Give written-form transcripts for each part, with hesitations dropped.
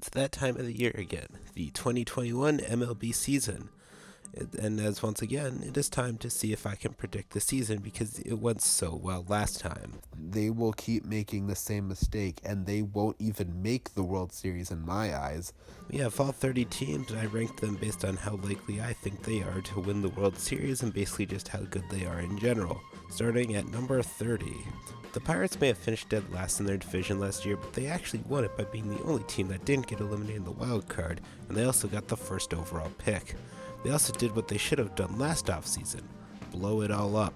It's that time of the year again, the 2021 MLB season. And as once again, it is time to see if I can predict the season because it went so well last time. They will keep making the same mistake, and they won't even make the World Series in my eyes. We have all 30 teams, and I ranked them based on how likely I think they are to win the World Series and basically just how good they are in general. Starting at number 30. The Pirates may have finished dead last in their division last year, but they actually won it by being the only team that didn't get eliminated in the wild card, and they also got the first overall pick. They also did what they should have done last offseason, blow it all up.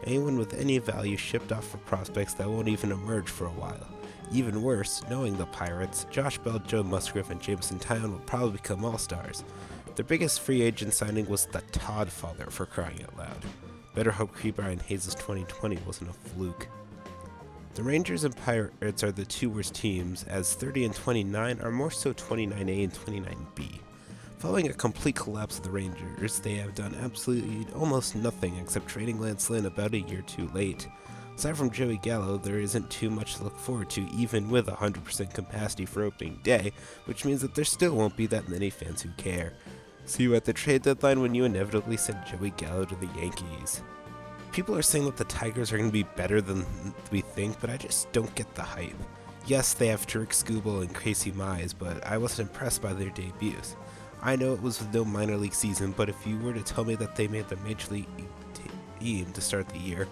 Anyone with any value shipped off for prospects that won't even emerge for a while. Even worse, knowing the Pirates, Josh Bell, Joe Musgrove, and Jameson Taillon will probably become all-stars. Their biggest free agent signing was the Todd Father, for crying out loud. Better hope Ke'Bryan Hayes' 2020 wasn't a fluke. The Rangers and Pirates are the two worst teams, as 30 and 29 are more so 29A and 29B. Following a complete collapse of the Rangers, they have done absolutely almost nothing except trading Lance Lynn about a year too late. Aside from Joey Gallo, there isn't too much to look forward to even with 100% capacity for opening day, which means that there still won't be that many fans who care. See you at the trade deadline when you inevitably send Joey Gallo to the Yankees. People are saying that the Tigers are going to be better than we think, but I just don't get the hype. Yes, they have Tarik Skubal and Casey Mize, but I wasn't impressed by their debuts. I know it was with no minor league season, but if you were to tell me that they made the major league team to start the year,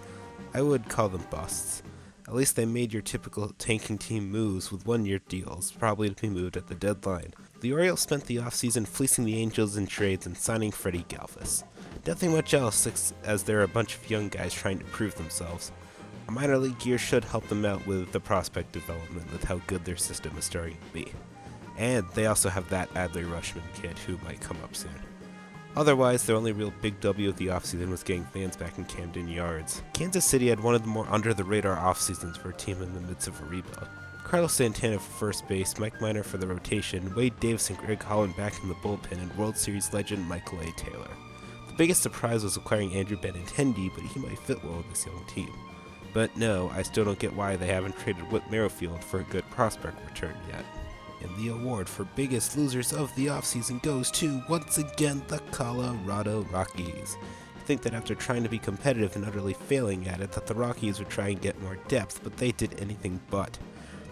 I would call them busts. At least they made your typical tanking team moves with one-year deals, probably to be moved at the deadline. The Orioles spent the offseason fleecing the Angels in trades and signing Freddie Galvis. Nothing much else, as there are a bunch of young guys trying to prove themselves. A minor league year should help them out with the prospect development with how good their system is starting to be. And they also have that Adley Rutschman kid who might come up soon. Otherwise, their only real big W of the offseason was getting fans back in Camden Yards. Kansas City had one of the more under-the-radar offseasons for a team in the midst of a rebuild. Carlos Santana for first base, Mike Minor for the rotation, Wade Davis and Greg Holland back in the bullpen, and World Series legend Michael A. Taylor. The biggest surprise was acquiring Andrew Benintendi, but he might fit well with this young team. But no, I still don't get why they haven't traded Whit Merrifield for a good prospect return yet. And the award for biggest losers of the offseason goes to, once again, the Colorado Rockies. I think that after trying to be competitive and utterly failing at it, that the Rockies would try and get more depth, but they did anything but.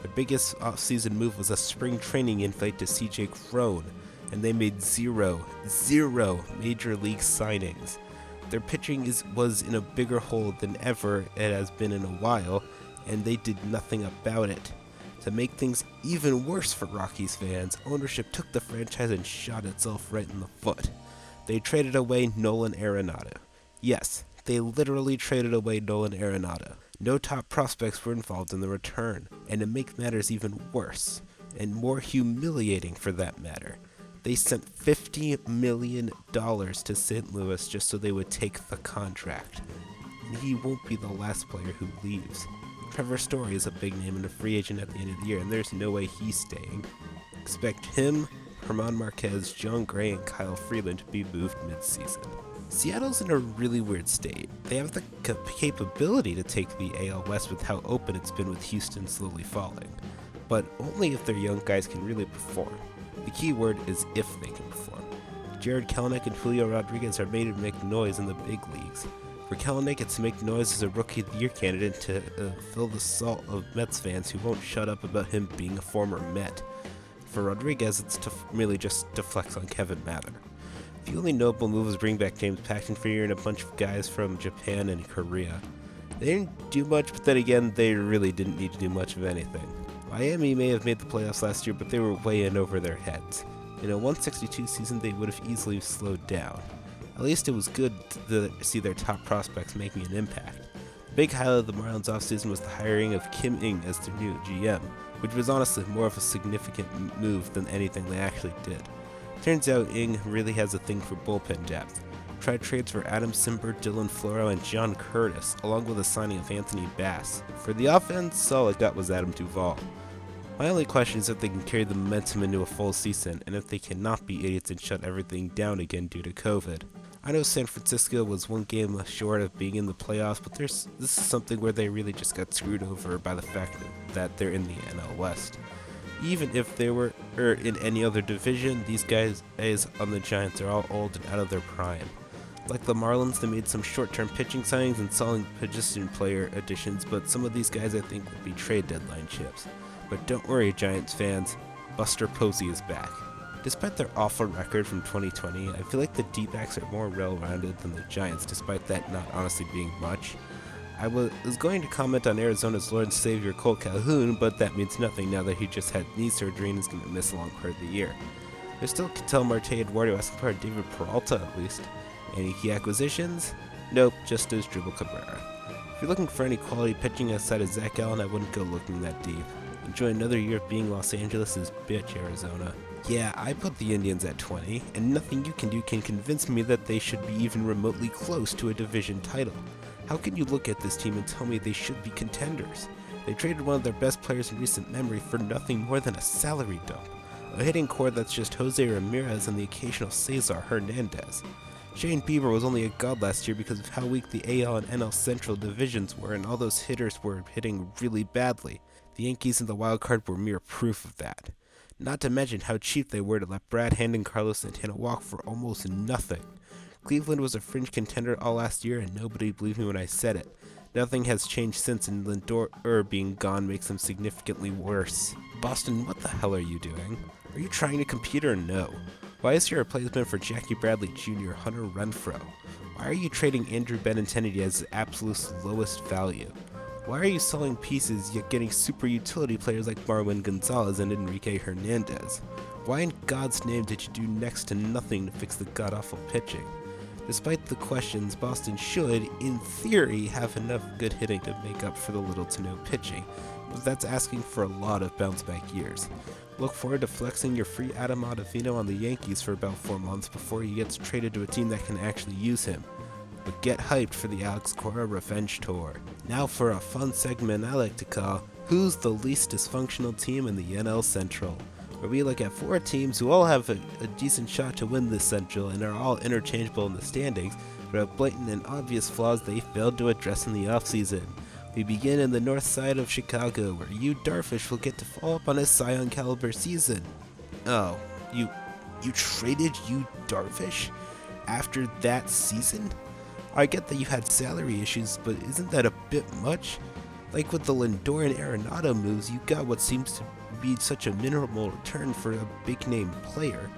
Their biggest offseason move was a spring training invite to CJ Cron, and they made zero major league signings. Their pitching was in a bigger hole than ever it has been in a while, and they did nothing about it. To make things even worse for Rockies fans, ownership took the franchise and shot itself right in the foot. They traded away Nolan Arenado. Yes, they literally traded away Nolan Arenado. No top prospects were involved in the return, and to make matters even worse, and more humiliating for that matter, they sent $50 million to St. Louis just so they would take the contract. And he won't be the last player who leaves. Trevor Story is a big name and a free agent at the end of the year, and there's no way he's staying. Expect him, Herman Marquez, John Gray, and Kyle Freeland to be moved mid-season. Seattle's in a really weird state. They have the capability to take the AL West with how open it's been with Houston slowly falling, but only if their young guys can really perform. The key word is if they can perform. Jared Kelenic and Julio Rodriguez are made to make noise in the big leagues. For Kelenic, it's to make noise as a Rookie of the Year candidate to fill the salt of Mets fans who won't shut up about him being a former Met. For Rodriguez, it's to really just to flex on Kevin Mather. The only notable move was bring back James Paxton for a year and a bunch of guys from Japan and Korea. They didn't do much, but then again, they really didn't need to do much of anything. Miami may have made the playoffs last year, but they were way in over their heads. In a 162 season, they would have easily slowed down. At least it was good to see their top prospects making an impact. The big highlight of the Marlins offseason was the hiring of Kim Ng as their new GM, which was honestly more of a significant move than anything they actually did. Turns out Ng really has a thing for bullpen depth. Tried trades for Adam Simber, Dylan Floro, and John Curtis, along with the signing of Anthony Bass. For the offense, all it got was Adam Duvall. My only question is if they can carry the momentum into a full season, and if they cannot be idiots and shut everything down again due to COVID. I know San Francisco was one game short of being in the playoffs, but this is something where they really just got screwed over by the fact that they're in the NL West. Even if they were or in any other division, these guys on the Giants are all old and out of their prime. Like the Marlins, they made some short-term pitching signings and solid position player additions, but some of these guys I think would be trade deadline chips. But don't worry, Giants fans, Buster Posey is back. Despite their awful record from 2020, I feel like the D-backs are more well-rounded than the Giants, despite that not honestly being much. I was going to comment on Arizona's Lord and Savior Cole Calhoun, but that means nothing now that he just had knee surgery and is going to miss a long part of the year. There's still Ketel Marte, Eduardo Escobar, David Peralta at least. Any key acquisitions? Nope, just as Dribble Cabrera. If you're looking for any quality pitching outside of Zach Allen, I wouldn't go looking that deep. Enjoy another year of being Los Angeles' bitch, Arizona. Yeah, I put the Indians at 20, and nothing you can do can convince me that they should be even remotely close to a division title. How can you look at this team and tell me they should be contenders? They traded one of their best players in recent memory for nothing more than a salary dump. A hitting core that's just Jose Ramirez and the occasional Cesar Hernandez. Shane Bieber was only a god last year because of how weak the AL and NL Central divisions were, and all those hitters were hitting really badly. The Yankees and the wild card were mere proof of that. Not to mention how cheap they were to let Brad Hand and Carlos Santana walk for almost nothing. Cleveland was a fringe contender all last year, and nobody believed me when I said it. Nothing has changed since, and Lindor being gone makes them significantly worse. Boston, what the hell are you doing? Are you trying to compete or no? Why is your replacement for Jackie Bradley Jr. Hunter Renfroe? Why are you trading Andrew Benintendi as the absolute lowest value? Why are you selling pieces yet getting super utility players like Marwin Gonzalez and Enrique Hernandez? Why in God's name did you do next to nothing to fix the god-awful pitching? Despite the questions, Boston should, in theory, have enough good hitting to make up for the little to no pitching, but that's asking for a lot of bounce-back years. Look forward to flexing your free Adam Ottavino on the Yankees for about 4 months before he gets traded to a team that can actually use him. But get hyped for the Alex Cora Revenge Tour. Now for a fun segment I like to call, Who's the Least Dysfunctional Team in the NL Central? Where we look at 4 teams who all have a decent shot to win this Central and are all interchangeable in the standings, but have blatant and obvious flaws they failed to address in the offseason. We begin in the north side of Chicago, where Yu Darvish will get to follow up on his Cy Young caliber season. Oh, you traded Yu Darvish after that season? I get that you had salary issues, but isn't that a bit much? Like with the Lindor and Arenado moves, you got what seems to be such a minimal return for a big-name player.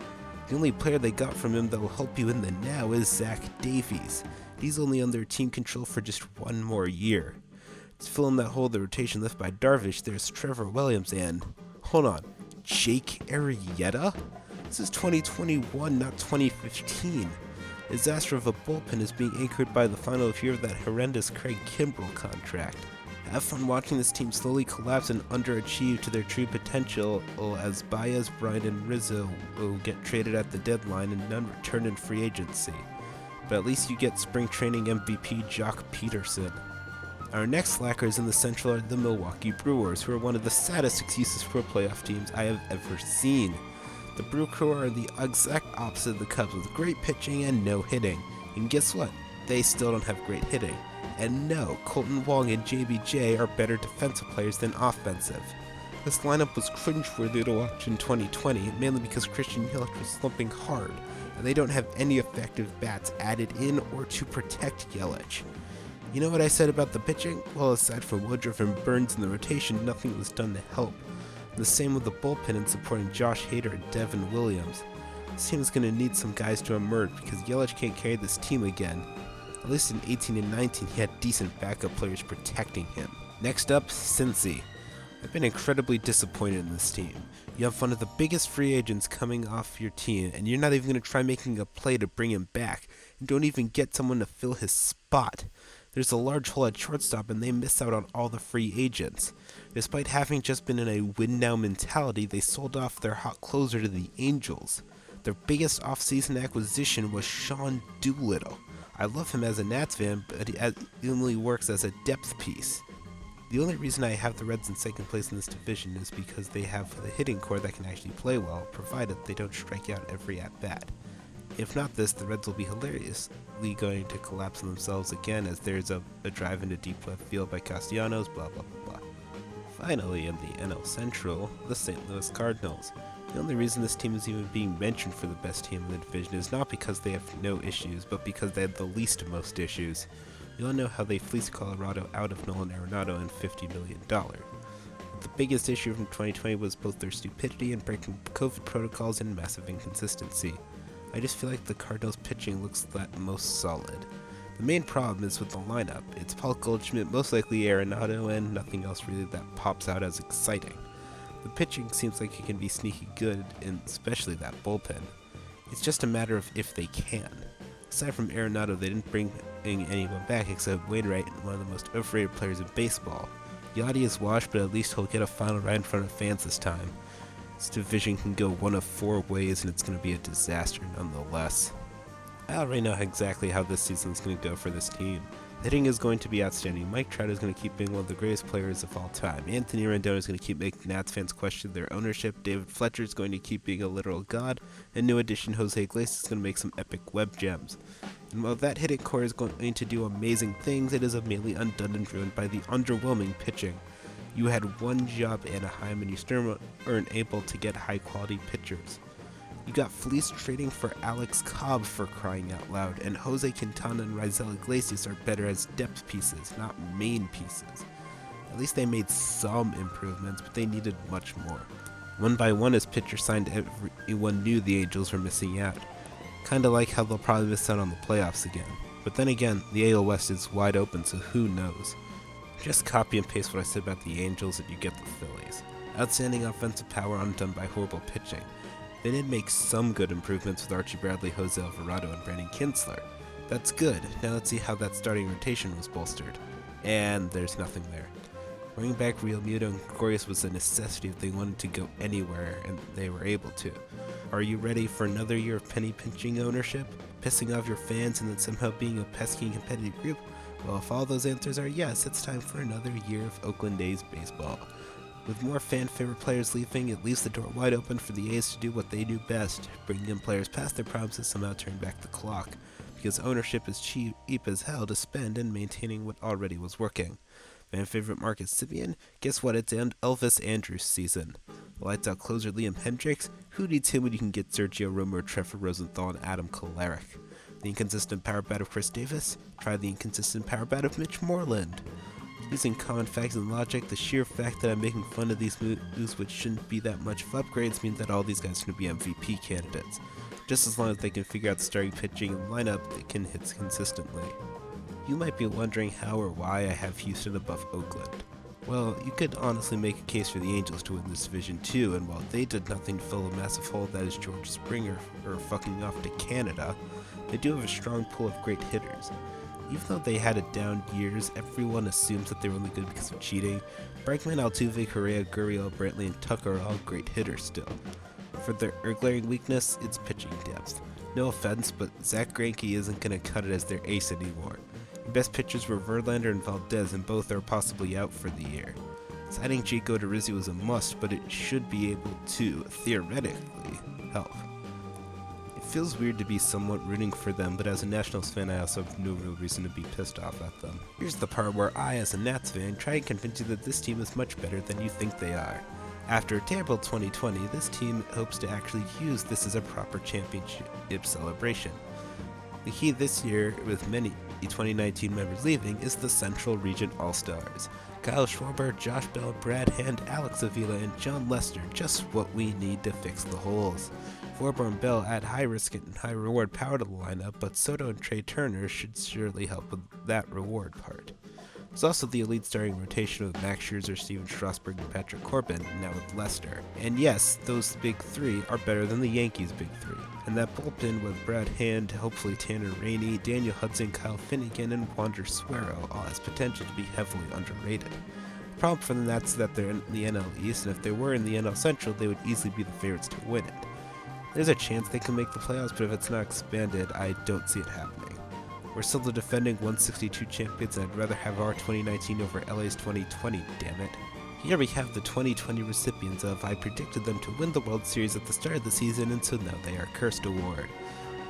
The only player they got from him that will help you in the now is Zach Davies. He's only under team control for just 1 more year. To fill in that hole of the rotation left by Darvish, there's Trevor Williams and, hold on, Jake Arrieta? This is 2021, not 2015. The disaster of a bullpen is being anchored by the final year of that horrendous Craig Kimbrell contract. Have fun watching this team slowly collapse and underachieve to their true potential as Baez, Bryant, and Rizzo will get traded at the deadline and none return in free agency. But at least you get spring training MVP Jock Peterson. Our next slackers in the Central are the Milwaukee Brewers, who are one of the saddest excuses for playoff teams I have ever seen. The Brew Crew are the exact opposite of the Cubs, with great pitching and no hitting. And guess what? They still don't have great hitting. And no, Colton Wong and JBJ are better defensive players than offensive. This lineup was cringeworthy to watch in 2020, mainly because Christian Yelich was slumping hard, and they don't have any effective bats added in or to protect Yelich. You know what I said about the pitching? Well, aside from Woodruff and Burns in the rotation, nothing was done to help. And the same with the bullpen and supporting Josh Hader and Devin Williams. This team is going to need some guys to emerge because Yelich can't carry this team again. At least in 18 and 19, he had decent backup players protecting him. Next up, Cincy. I've been incredibly disappointed in this team. You have one of the biggest free agents coming off your team, and you're not even going to try making a play to bring him back, and don't even get someone to fill his spot. There's a large hole at shortstop, and they miss out on all the free agents. Despite having just been in a win-now mentality, they sold off their hot closer to the Angels. Their biggest offseason acquisition was Sean Doolittle. I love him as a Nats fan, but he only works as a depth piece. The only reason I have the Reds in second place in this division is because they have a hitting core that can actually play well, provided they don't strike out every at-bat. If not this, the Reds will be hilariously going to collapse on themselves again as there's a drive into deep left field by Castellanos, blah blah blah blah. Finally, in the NL Central, the St. Louis Cardinals. The only reason this team is even being mentioned for the best team in the division is not because they have no issues, but because they had the least most issues. You all know how they fleeced Colorado out of Nolan Arenado and $50 million. The biggest issue from 2020 was both their stupidity and breaking COVID protocols and massive inconsistency. I just feel like the Cardinals' pitching looks the most solid. The main problem is with the lineup. It's Paul Goldschmidt, most likely Arenado, and nothing else really that pops out as exciting. The pitching seems like it can be sneaky good, and especially that bullpen. It's just a matter of if they can. Aside from Arenado, they didn't bring anyone back except Wainwright, one of the most overrated players in baseball. Yachty is washed, but at least he'll get a final ride in front of fans this time. This division can go one of 4 ways, and it's going to be a disaster nonetheless. I already know exactly how this season is going to go for this team. Hitting is going to be outstanding. Mike Trout is going to keep being one of the greatest players of all time. Anthony Rendon is going to keep making Nats fans question their ownership. David Fletcher is going to keep being a literal god. And new addition Jose Iglesias is going to make some epic web gems. And while that hitting core is going to do amazing things, it is immediately undone and ruined by the underwhelming pitching. You had one job, Anaheim, and you still weren't able to get high-quality pitchers. You got fleeced trading for Alex Cobb, for crying out loud, and Jose Quintana and Raisel Iglesias are better as depth pieces, not main pieces. At least they made some improvements, but they needed much more. One by one as pitchers signed, everyone knew the Angels were missing out. Kinda like how they'll probably miss out on the playoffs again. But then again, the AL West is wide open, so who knows. Just copy and paste what I said about the Angels and you get the Phillies. Outstanding offensive power undone by horrible pitching. They did make some good improvements with Archie Bradley, Jose Alvarado, and Brandon Kinsler. That's good. Now let's see how that starting rotation was bolstered. And there's nothing there. Bringing back Real Muto and Gregorius was a necessity if they wanted to go anywhere, and they were able to. Are you ready for another year of penny pinching ownership? Pissing off your fans and then somehow being a pesky and competitive group? Well, if all those answers are yes, it's time for another year of Oakland A's baseball. With more fan-favorite players leaving, it leaves the door wide open for the A's to do what they do best, bring in players past their primes and somehow turn back the clock, because ownership is cheap as hell to spend and maintaining what already was working. Fan-favorite Marcus Semien? Guess what, it's Elvis Andrus season. Lights-out closer Liam Hendricks? Who needs him when you can get Sergio Romo, Trevor Rosenthal, and Adam Kolarek? The inconsistent power bat of Chris Davis? Try the inconsistent power bat of Mitch Moreland. Using common facts and logic, the sheer fact that I'm making fun of these moves which shouldn't be that much of upgrades means that all these guys are going to be MVP candidates. Just as long as they can figure out the starting pitching and lineup, they can hit consistently. You might be wondering how or why I have Houston above Oakland. Well, you could honestly make a case for the Angels to win this division too, and while they did nothing to fill a massive hole that is George Springer fucking off to Canada, they do have a strong pool of great hitters. Even though they had it down years, everyone assumes that they were only good because of cheating. Bregman, Altuve, Correa, Gurriel, Brantley, and Tucker are all great hitters still. For their glaring weakness, it's pitching depth. No offense, but Zach Greinke isn't going to cut it as their ace anymore. Your best pitchers were Verlander and Valdez, and both are possibly out for the year. Signing Jake Odorizzi was a must, but it should be able to, theoretically, help. It feels weird to be somewhat rooting for them, but as a Nationals fan, I also have no real reason to be pissed off at them. Here's the part where I, as a Nats fan, try and convince you that this team is much better than you think they are. After a terrible 2020, this team hopes to actually use this as a proper championship celebration. The key this year, with many 2019 members leaving, is the Central Region All-Stars. Kyle Schwarber, Josh Bell, Brad Hand, Alex Avila, and John Lester, just what we need to fix the holes. Schwarber and Bell add high risk and high reward power to the lineup, but Soto and Trey Turner should surely help with that reward part. There's also the elite starting rotation with Max Scherzer, Steven Strasburg, and Patrick Corbin, now with Lester. And yes, those big three are better than the Yankees' big three. And that bullpen with Brad Hand, hopefully Tanner Rainey, Daniel Hudson, Kyle Finnegan, and Wander Suero all has potential to be heavily underrated. The problem for them is that they're in the NL East, and if they were in the NL Central, they would easily be the favorites to win it. There's a chance they can make the playoffs, but if it's not expanded, I don't see it happening. We're still the defending 162 champions, and I'd rather have our 2019 over LA's 2020, damn it. Here we have the 2020 recipients of I predicted them to win the World Series at the start of the season, and so now they are cursed award.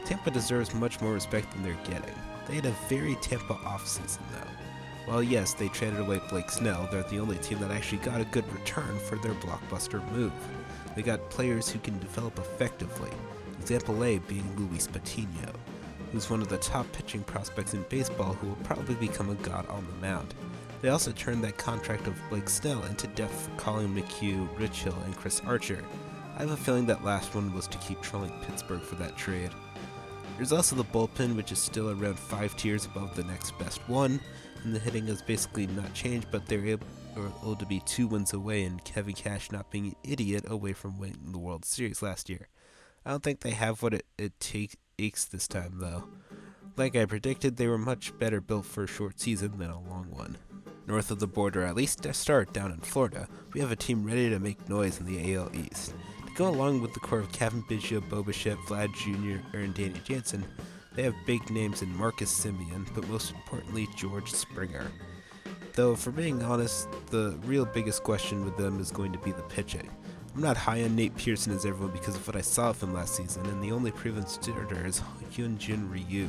Tampa deserves much more respect than they're getting. They had a very Tampa offseason though. While yes, they traded away Blake Snell, they're the only team that actually got a good return for their blockbuster move. They got players who can develop effectively. Example A being Luis Patino, who's one of the top pitching prospects in baseball who will probably become a god on the mound. They also turned that contract of Blake Snell into depth for Colin McHugh, Rich Hill, and Chris Archer. I have a feeling that last one was to keep trolling Pittsburgh for that trade. There's also the bullpen, which is still around 5 tiers above the next best one, and the hitting has basically not changed, but they're able to be 2 wins away, and Kevin Cash not being an idiot away from winning the World Series last year. I don't think they have what it takes this time, though. Like I predicted, they were much better built for a short season than a long one. North of the border, at least to start down in Florida, we have a team ready to make noise in the AL East. To go along with the core of Kevin Biggio, Bo Bichette, Vlad Jr., and Danny Jansen, they have big names in Marcus Semien, but most importantly, George Springer. Though, for being honest, the real biggest question with them is going to be the pitching. I'm not high on Nate Pearson as everyone because of what I saw of him last season, and the only proven starter is Hyunjin Ryu.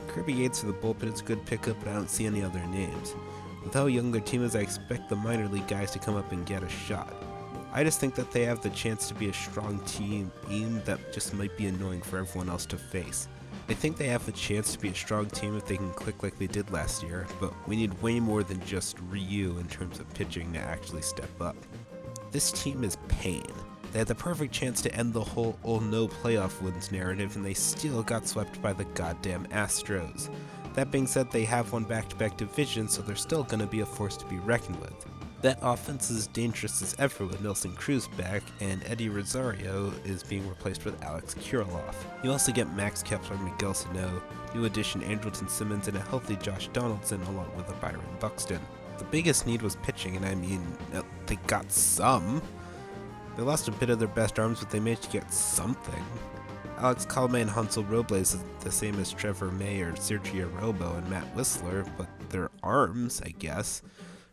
Kirby Yates for the bullpen is a good pickup, but I don't see any other names. With how young their team is, I expect the minor league guys to come up and get a shot. I just think that they have the chance to be a strong team that just might be annoying for everyone else to face. I think they have the chance to be a strong team if they can click like they did last year, but we need way more than just Ryu in terms of pitching to actually step up. This team is pain. They had the perfect chance to end the whole no playoff wins narrative, and they still got swept by the goddamn Astros. That being said, they have won back-to-back divisions, so they're still going to be a force to be reckoned with. That offense is dangerous as ever with Nelson Cruz back, and Eddie Rosario is being replaced with Alex Kirilloff. You also get Max Kepler, Miguel Sano, new addition Andrelton Simmons, and a healthy Josh Donaldson along with a Byron Buxton. The biggest need was pitching, and I mean, they got some. They lost a bit of their best arms, but they managed to get something. Alex Colomé and Hansel Robles is the same as Trevor May or Sergio Robo and Matt Whistler, but they're arms, I guess.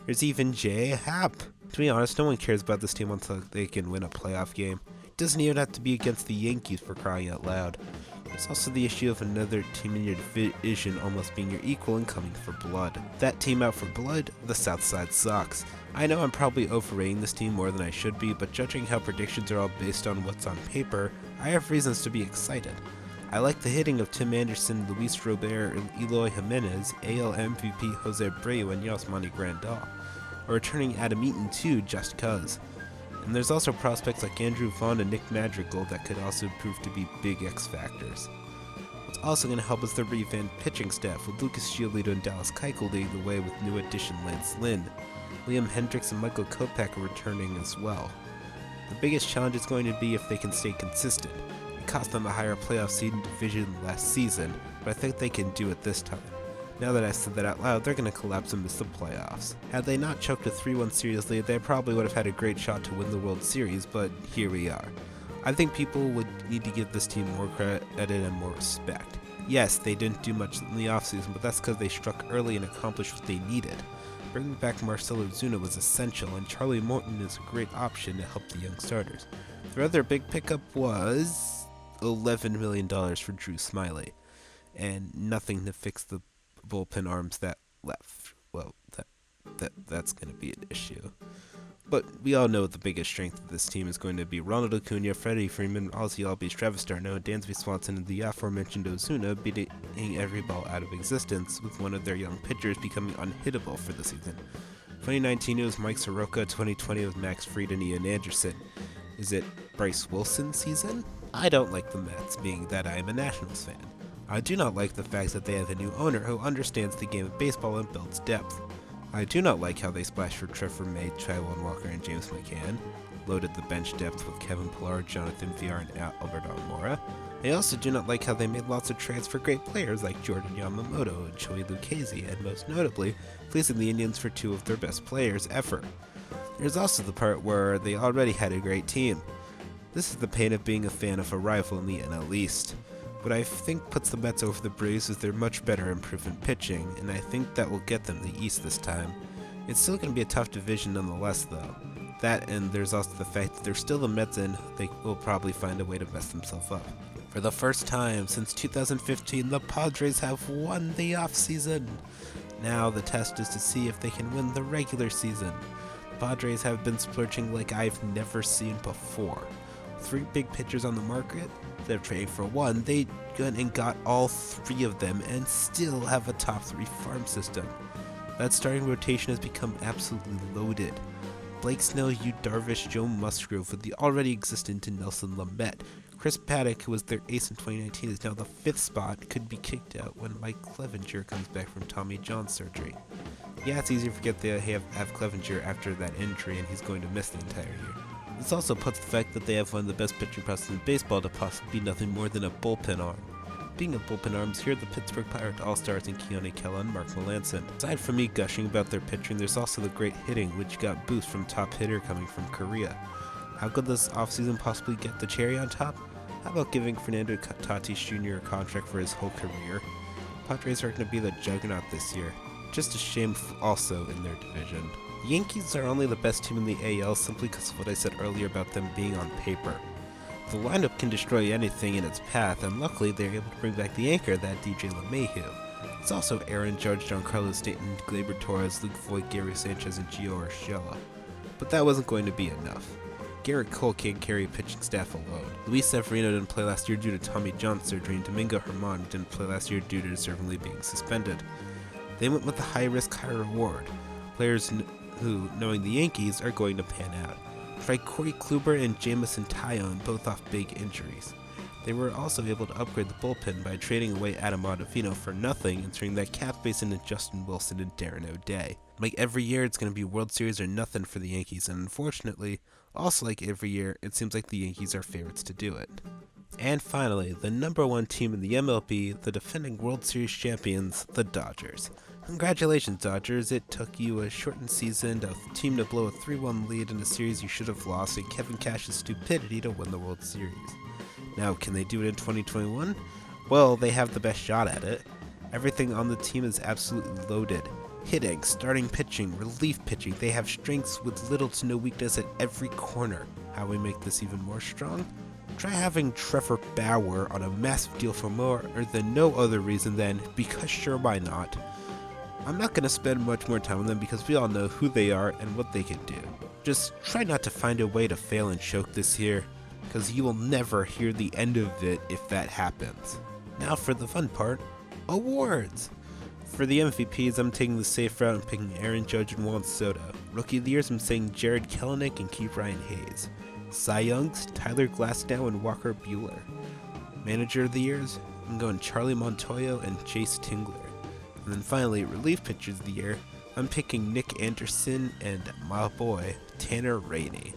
There's even J. Happ. To be honest, no one cares about this team until they can win a playoff game. It doesn't even have to be against the Yankees for crying out loud. There's also the issue of another team in your division almost being your equal and coming for blood. That team out for blood, the South Side Sox. I know I'm probably overrating this team more than I should be, but judging how predictions are all based on what's on paper, I have reasons to be excited. I like the hitting of Tim Anderson, Luis Robert, and Eloy Jimenez, AL MVP Jose Abreu, and Yasmani Grandal. Or returning Adam Eaton too, just cuz. And there's also prospects like Andrew Vaughn and Nick Madrigal that could also prove to be big X factors. What's also going to help is the revamped pitching staff, with Lucas Giolito and Dallas Keuchel leading the way with new addition Lance Lynn. Liam Hendricks and Michael Kopech are returning as well. The biggest challenge is going to be if they can stay consistent. It cost them a higher playoff seed in division last season, but I think they can do it this time. Now that I said that out loud, they're going to collapse and miss the playoffs. Had they not choked a 3-1 series lead, they probably would have had a great shot to win the World Series, but here we are. I think people would need to give this team more credit and more respect. Yes, they didn't do much in the offseason, but that's because they struck early and accomplished what they needed. Bringing back Marcell Ozuna was essential, and Charlie Morton is a great option to help the young starters. Their other big pickup was $11 million for Drew Smyly, and nothing to fix the bullpen arms that left. Well, that's going to be an issue. But we all know the biggest strength of this team is going to be Ronald Acuna, Freddie Freeman, Ozzie Albies, Travis d'Arnaud, Dansby Swanson, and the aforementioned Ozuna beating every ball out of existence, with one of their young pitchers becoming unhittable for the season. 2019 it was Mike Soroka, 2020 it was Max Fried and Ian Anderson. Is it Bryce Wilson season? I don't like the Mets, being that I am a Nationals fan. I do not like the fact that they have a new owner who understands the game of baseball and builds depth. I do not like how they splashed for Trevor May, Taijuan Walker, and James McCann, loaded the bench depth with Kevin Pillar, Jonathan Villar, and Albert Almora. I also do not like how they made lots of trades for great players like Jordan Yamamoto and Joey Lucchesi, and most notably, pleasing the Indians for 2 of their best players ever. There's also the part where they already had a great team. This is the pain of being a fan of a rival in the NL East. What I think puts the Mets over the Braves is their much better improvement pitching, and I think that will get them the East this time. It's still going to be a tough division nonetheless, though. That, and there's also the fact that they're still the Mets, and they will probably find a way to mess themselves up. For the first time since 2015, the Padres have won the offseason. Now the test is to see if they can win the regular season. Padres have been splurging like I've never seen before. 3 big pitchers on the market. Instead of trading for one, they went and got all 3 of them and still have a top 3 farm system. That starting rotation has become absolutely loaded. Blake Snell, Yu Darvish, Joe Musgrove with the already existent Nelson Lamet. Chris Paddock, who was their ace in 2019, is now the 5th spot, could be kicked out when Mike Clevenger comes back from Tommy John surgery. Yeah, it's easy to forget they have Clevenger after that injury and he's going to miss the entire year. This also puts the fact that they have one of the best pitching presses in baseball to possibly be nothing more than a bullpen arm. Being a bullpen arms, here are the Pittsburgh Pirates All-Stars in Keone Kela and Mark Melancon. Aside from me gushing about their pitching, there's also the great hitting, which got boost from top hitter coming from Korea. How could this offseason possibly get the cherry on top? How about giving Fernando Tatis Jr. a contract for his whole career? Padres are going to be the juggernaut this year. Just a shame also in their division. The Yankees are only the best team in the AL simply because of what I said earlier about them being on paper. The lineup can destroy anything in its path, and luckily they're able to bring back the anchor, that DJ LeMahieu. It's also Aaron Judge, Giancarlo Stanton, Gleyber Torres, Luke Voigt, Gary Sanchez, and Gio Urshela. But that wasn't going to be enough. Garrett Cole can't carry a pitching staff alone. Luis Severino didn't play last year due to Tommy John surgery, and Domingo Germán didn't play last year due to deservingly being suspended. They went with a high-risk, high-reward. Players who, knowing the Yankees, are going to pan out. Try Corey Kluber and Jamison Tyone, both off big injuries. They were also able to upgrade the bullpen by trading away Adam Ottavino for nothing and turning that cap space into Justin Wilson and Darren O'Day. Like every year, it's going to be World Series or nothing for the Yankees, and unfortunately, also like every year, it seems like the Yankees are favorites to do it. And finally, the number 1 team in the MLB, the defending World Series champions, the Dodgers. Congratulations, Dodgers. It took you a shortened season, a team to blow a 3-1 lead in a series you should have lost, and Kevin Cash's stupidity to win the World Series. Now, can they do it in 2021? Well, they have the best shot at it. Everything on the team is absolutely loaded. Hitting, starting pitching, relief pitching, they have strengths with little to no weakness at every corner. How we make this even more strong? Try having Trevor Bauer on a massive deal for more than no other reason than because sure, why not? I'm not going to spend much more time on them because we all know who they are and what they can do. Just try not to find a way to fail and choke this year, because you will never hear the end of it if that happens. Now for the fun part, awards! For the MVPs, I'm taking the safe route and picking Aaron Judge and Juan Soto. Rookie of the Years, I'm saying Jared Kelenic and Ke'Bryan Hayes. Cy Youngs, Tyler Glasnow and Walker Buehler. Manager of the Years, I'm going Charlie Montoyo and Chase Tingler. And then finally, relief pitchers of the year, I'm picking Nick Anderson and my boy, Tanner Rainey.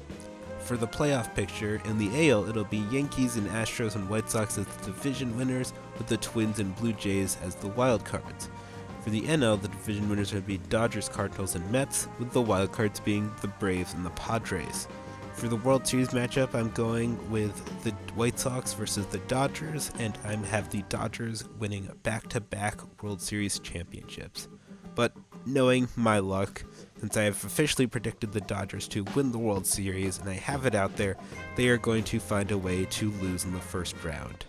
For the playoff picture, in the AL, it'll be Yankees and Astros and White Sox as the division winners, with the Twins and Blue Jays as the wild cards. For the NL, the division winners would be Dodgers, Cardinals, and Mets, with the wild cards being the Braves and the Padres. For the World Series matchup, I'm going with the White Sox versus the Dodgers, and I have the Dodgers winning back-to-back World Series championships. But knowing my luck, since I have officially predicted the Dodgers to win the World Series, and I have it out there, they are going to find a way to lose in the first round.